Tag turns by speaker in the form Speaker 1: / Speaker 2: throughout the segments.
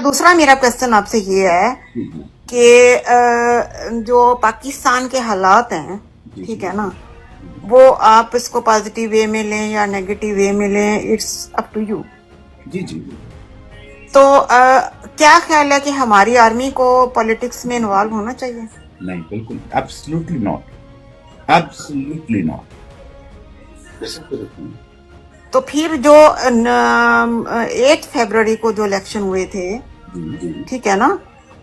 Speaker 1: दूसरा मेरा क्वेश्चन आपसे ये है कि जो पाकिस्तान के हालात हैं, ठीक है ना, वो आप इसको पॉजिटिव वे में लें या नेगेटिव वे में लें, इट्स अप टू यू।
Speaker 2: जी जी
Speaker 1: तो क्या ख्याल है कि हमारी आर्मी को पॉलिटिक्स में इन्वॉल्व होना चाहिए?
Speaker 2: नहीं, बिल्कुल, एब्सोल्युटली नॉट, एब्सोल्युटली नॉट।
Speaker 1: तो फिर जो 8 फरवरी को जो इलेक्शन हुए थे, ठीक है ना,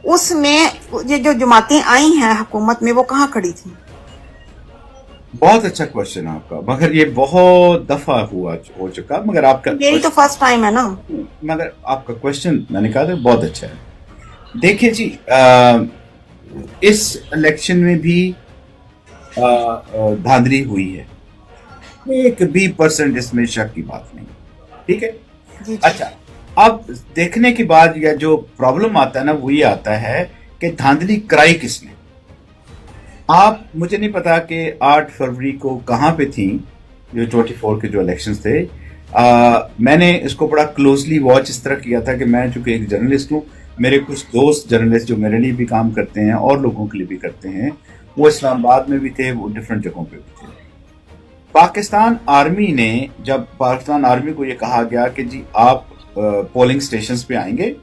Speaker 1: उसमें ये जो जमातें आई हैं हुकूमत में, वो कहाँ खड़ी थी?
Speaker 2: बहुत अच्छा क्वेश्चन है आपका, मगर ये बहुत दफा हो चुका, मगर आपका
Speaker 1: मेरी तो फर्स्ट टाइम है ना।
Speaker 2: मगर आपका क्वेश्चन मैंने कहा था बहुत अच्छा है। देखिए जी, इस इलेक्शन में भी धांधली हुई है, एक भी % इसमें शक की बात नहीं, ठीक है
Speaker 1: जी।
Speaker 2: अच्छा, अब देखने के बाद या जो प्रॉब्लम आता है ना, वो ये आता है कि धांधली कराई किसने। आप, मुझे नहीं पता कि 8 फरवरी को कहाँ पे थी जो 24 के जो इलेक्शंस थे। मैंने इसको बड़ा क्लोजली वॉच इस तरह किया था कि मैं चूंकि एक जर्नलिस्ट हूँ, मेरे कुछ दोस्त जर्नलिस्ट जो मेरे लिए भी काम करते हैं और लोगों के लिए भी करते हैं, वो इस्लामाबाद में भी थे, वो डिफरेंट जगहों पे भी थे। पाकिस्तान आर्मी ने, जब पाकिस्तान आर्मी को ये कहा गया कि जी आप पोलिंग स्टेशंस पे आएंगे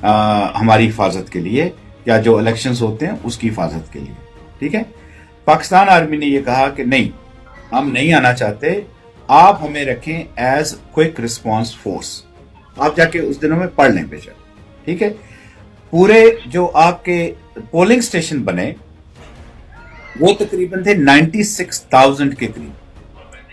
Speaker 2: हमारी हिफाजत के लिए, या जो इलेक्शंस होते हैं उसकी हिफाजत के लिए, ठीक है, पाकिस्तान आर्मी ने ये कहा कि नहीं, हम नहीं आना चाहते, आप हमें रखें एज क्विक रिस्पांस फोर्स। आप जाके उस दिनों में पढ़ लें बेशक, ठीक है। पूरे जो आपके पोलिंग स्टेशन बने वो तकरीबन थे 96,000 के करीब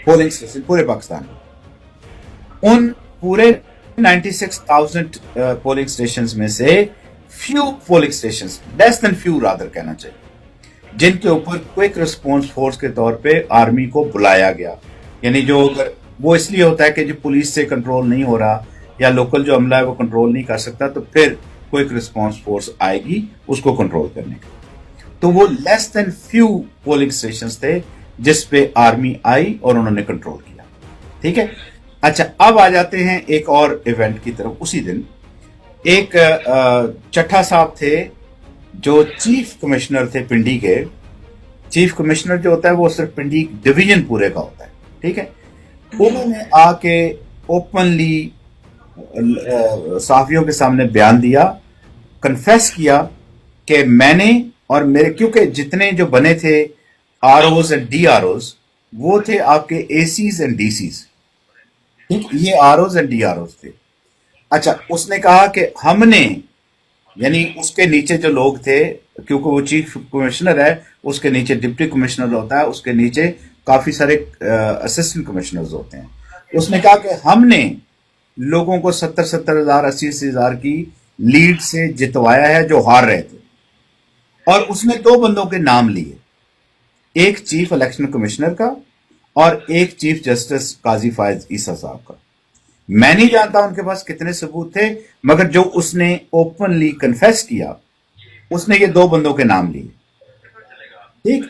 Speaker 2: पोलिंग स्टेशन पूरे पाकिस्तान में। उन पूरे 96,000 पोलिंग स्टेशंस में से few polling stations, less than few rather कहना चाहिए, जिनके ऊपर क्विक रिस्पांस फोर्स के तौर पे आर्मी को बुलाया गया। यानी जो वो इसलिए होता है कि जो पुलिस से कंट्रोल नहीं हो रहा या लोकल जो अमला है वो कंट्रोल नहीं कर सकता, तो फिर क्विक रिस्पांस फोर्स आएगी उसको कंट्रोल करने के। तो वो less than few polling stations थे जिस पे आर्मी आई और उन्होंने कंट्रोल किया, ठीक है। अच्छा, अब आ जाते हैं एक और इवेंट की तरफ। उसी दिन एक चट्टा साहब थे जो चीफ कमिश्नर थे पिंडी के। चीफ कमिश्नर जो होता है वो सिर्फ पिंडी डिवीजन पूरे का होता है, ठीक है। उन्होंने आके ओपनली सहाफियों के सामने बयान दिया, कन्फेस किया कि मैंने और मेरे, क्योंकि जितने जो बने थे आरओज एंड डी आरओज, वो थे आपके एसीज एंड डीसीज, ठीक, ये आरओज एंड डी आरओज थे। अच्छा, उसने कहा कि हमने, यानी उसके नीचे जो लोग थे, क्योंकि वो चीफ कमिश्नर है, उसके नीचे डिप्टी कमिश्नर होता है, उसके नीचे काफी सारे असिस्टेंट कमिश्नर्स होते हैं। उसने कहा कि हमने लोगों को 70,000 80,000 की लीड से जितवाया है जो हार रहे थे। और उसने 2 बंदों के नाम लिए, एक चीफ इलेक्शन कमिश्नर का और एक चीफ जस्टिस काजी फायज ईसा साहब का। मैं नहीं जानता उनके पास कितने सबूत थे, मगर जो उसने ओपनली कन्फेस किया, उसने ये 2 बंदों के नाम लिए, ठीक।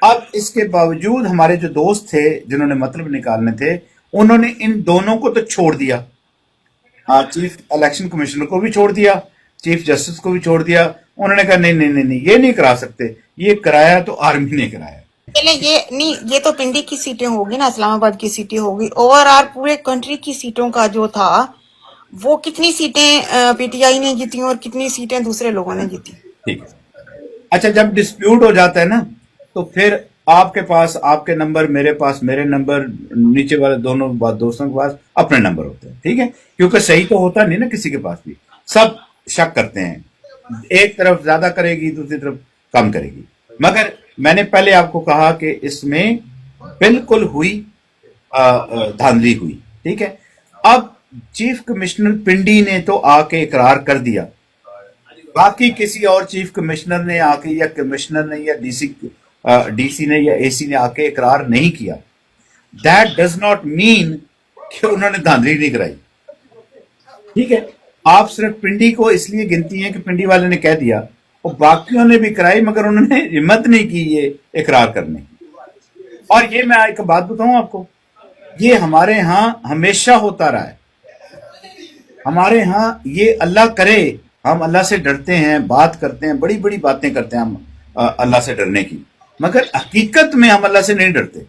Speaker 2: अब इसके बावजूद हमारे जो दोस्त थे जिन्होंने मतलब निकालने थे, उन्होंने इन दोनों को तो छोड़ दिया, चीफ इलेक्शन कमिश्नर को भी छोड़ दिया, चीफ जस्टिस को भी छोड़ दिया। उन्होंने कहा नहीं नहीं नहीं नहीं, ये नहीं करा सकते, ये कराया तो आर्मी ने कराया।
Speaker 1: पहले ये नहीं, ये तो पिंडी की सीटें होगी ना, इस्लामाबाद की सीटें होगी, ओवरऑल पूरे कंट्री की सीटों का जो था, वो कितनी सीटें पीटीआई ने जीती और कितनी सीटें दूसरे लोगों ने जीती?
Speaker 2: ठीक है। अच्छा, जब डिस्प्यूट हो जाता है ना, तो फिर आपके पास आपके नंबर, मेरे पास मेरे नंबर, नीचे वाले दोनों दोस्तों के पास अपने नंबर होते हैं, ठीक है, क्योंकि सही तो होता नहीं ना किसी के पास भी, सब शक करते हैं, एक तरफ ज्यादा करेगी दूसरी तरफ कम करेगी। मगर मैंने पहले आपको कहा कि इसमें बिल्कुल हुई धांधली हुई, ठीक है। अब चीफ कमिश्नर पिंडी ने तो आके इकरार कर दिया, बाकी किसी और चीफ कमिश्नर ने आके या कमिश्नर ने या डीसी ने या एसी ने आके इकरार नहीं किया। दैट डज नॉट मीन कि उन्होंने धांधली नहीं कराई, ठीक है। आप सिर्फ पिंडी को इसलिए गिनती हैं कि पिंडी वाले ने कह दिया, और बाकियों ने भी कराई, मगर उन्होंने हिम्मत नहीं की ये इकरार करने की। और ये मैं एक बात बताऊं आपको, ये हमारे यहाँ हमेशा होता रहा है। हमारे यहाँ ये अल्लाह करे ہم اللہ سے ڈرتے ہیں، بات کرتے ہیں، بڑی بڑی باتیں کرتے ہیں ہم اللہ سے ڈرنے کی، مگر حقیقت میں ہم اللہ سے نہیں ڈرتے.